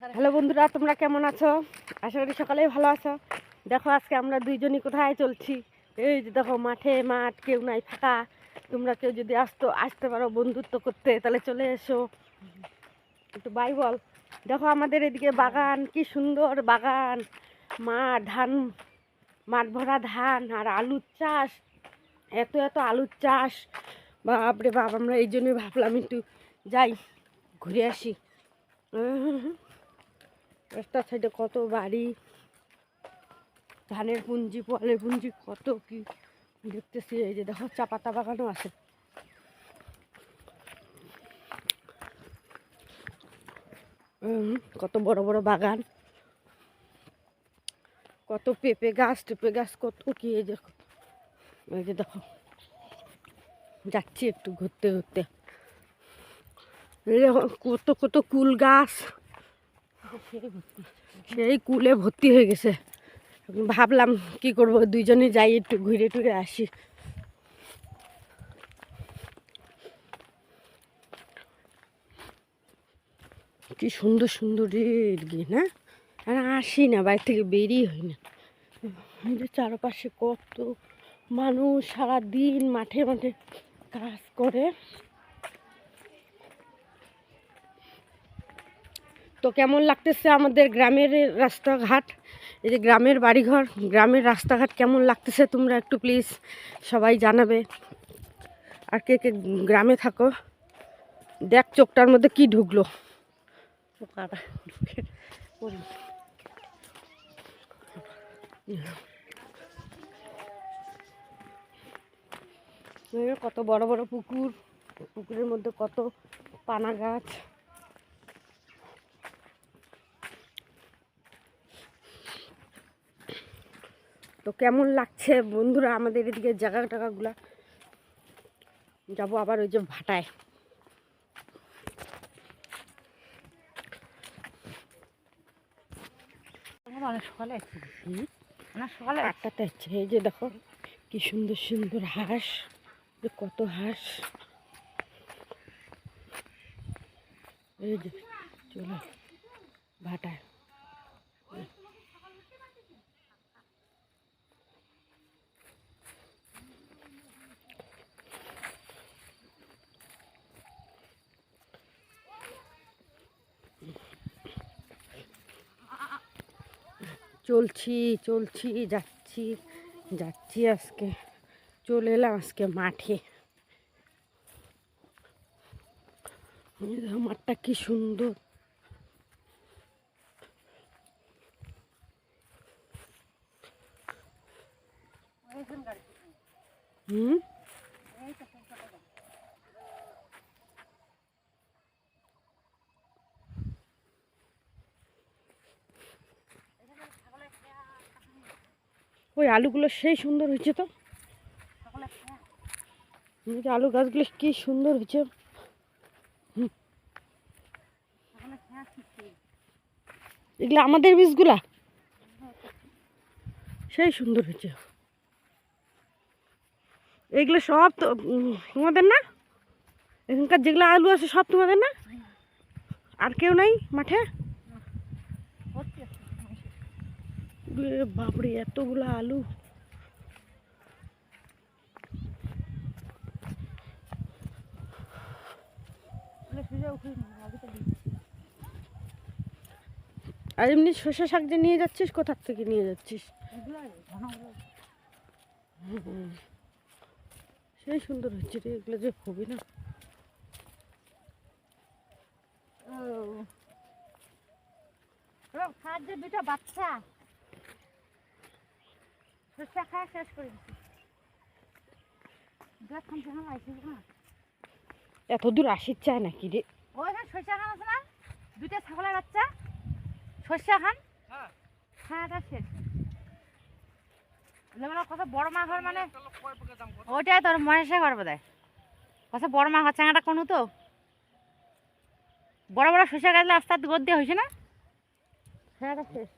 Hello বন্ধুরা, তোমরা কেমন আছো? আশা করি সকালেই ভালো আছো। দেখো আজকে আমরা দুইজনই কোথায় চলছি। এই যে দেখো মাঠ কেউ নাই, ফাঁকা। তোমরা কেউ যদি আসতে পারো বন্ধুত্ব করতে, তাহলে চলে এসো। একটু বাই বল। দেখো আমাদের এদিকে বাগান, কি সুন্দর বাগান, মাঠ ভরা ধান আর আলুর চাষ। এত এত আলুর চাষ, বাপরে বাপ। আমরা এই জন্যই ভাবলাম একটু যাই, ঘুরে আসি। রাস্তার সাইডে কত বাড়ি, ধানের পুঞ্জি, ফলের পুঞ্জি, কত কি দেখতেছি। এই যে দেখো চা পাতা বাগানও আছে। কত বড় বড় বাগান, কত পেঁপে গাছ কত কি। এই যে দেখো যাচ্ছি একটু ঘুরতে ঘুরতে। এই দেখো কত কত কুল গাছ, সেই কুলে ভর্তি হয়ে গেছে। ভাবলাম কি করব, দুইজনে যাই একটু ঘুরে টুরে আসি। কি সুন্দর সুন্দর রে না, আর আসি না, বাড়ি থেকে বেরিয়ে হই না। চারপাশে কত মানুষ সারাদিন মাঠে মাঠে কাজ করে। তো কেমন লাগতেছে আমাদের গ্রামের রাস্তাঘাট, এই যে গ্রামের বাড়িঘর, গ্রামের রাস্তাঘাট কেমন লাগতেছে তোমরা একটু প্লিজ সবাই জানাবে। আর কে কে গ্রামে থাকো। দেখ চোখটার মধ্যে কি ঢুকলো, কত বড় বড় পুকুর, পুকুরের মধ্যে কত পানা গাছ। তো কেমন লাগছে বন্ধুরা আমাদের এদিকে জায়গা টাকাগুলা। যাবো আবার ওই যে ভাটায়। অনেক সকালে সকালে 8টাতে আছে। এই যে দেখো কি সুন্দর সুন্দর হাঁস, কত হাঁস। এই যে চলো ভাটায়। চলছি যাচ্ছি আজকে চলে এলাম আজকে মাঠে। মাঠটা কি সুন্দর। হুম, ওই আলুগুলো সেই সুন্দর হয়েছে। তো আলু গাছগুলো কি সুন্দর হয়েছে। এগুলো আমাদের বীজগুলা সেই সুন্দর হয়েছে। এগুলো সব তো তোমাদের না? এখানকার যেগুলো আলু আছে সব তোমাদের না? আর কেউ নাই মাঠে? বাপরে এতগুলো আলু। আর এমনি শসা শাক যে নিয়ে যাচ্ছিস, কোথার থেকে নিয়ে যাচ্ছিস? সেই সুন্দর হচ্ছে রে, এগুলো যে হবি না। খাদ্য দুটো বাচ্চা সরষা খাওয়া শেষ করে দিচ্ছি। এত দূর আসির চায় নাকি রে? ওইখানে সরষা খান আছে না, দুইটা ছাগলের বাচ্চা সরষা খান। হ্যাঁ এটা শেষ। কত বড় মা ঘর, মানে ওইটাই তোর মহেশা ঘর বোধ হয়। কত বড় মা ঘর চাঙাটা কোনো তো বড় বড় সরষা গাছলে আস্তে আস্তে গোদ দিয়ে হয়েছে না। হ্যাঁ এটা শেষ।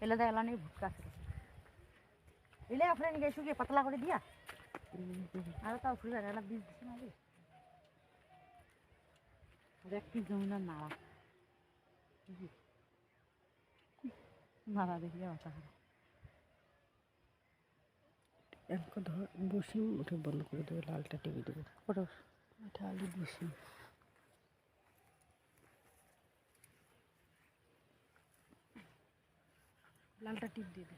এলে দেয় এলা নেই ভুটকা এলে আপনার নিয়ে শুকিয়ে পাতলা করে দিয়া আর তাও ফুল এলা বীজ দিচ্ছে না। দেখ কি যমুনার নাড়া নাড়া দেখলে মাথা খারাপ। এমন ধর বসিম ওটা বন্ধ করে দেবো, লালটা টিভি দেবো। ওটা এটা আলু বসিম, লালটা টিপ দিয়ে দে।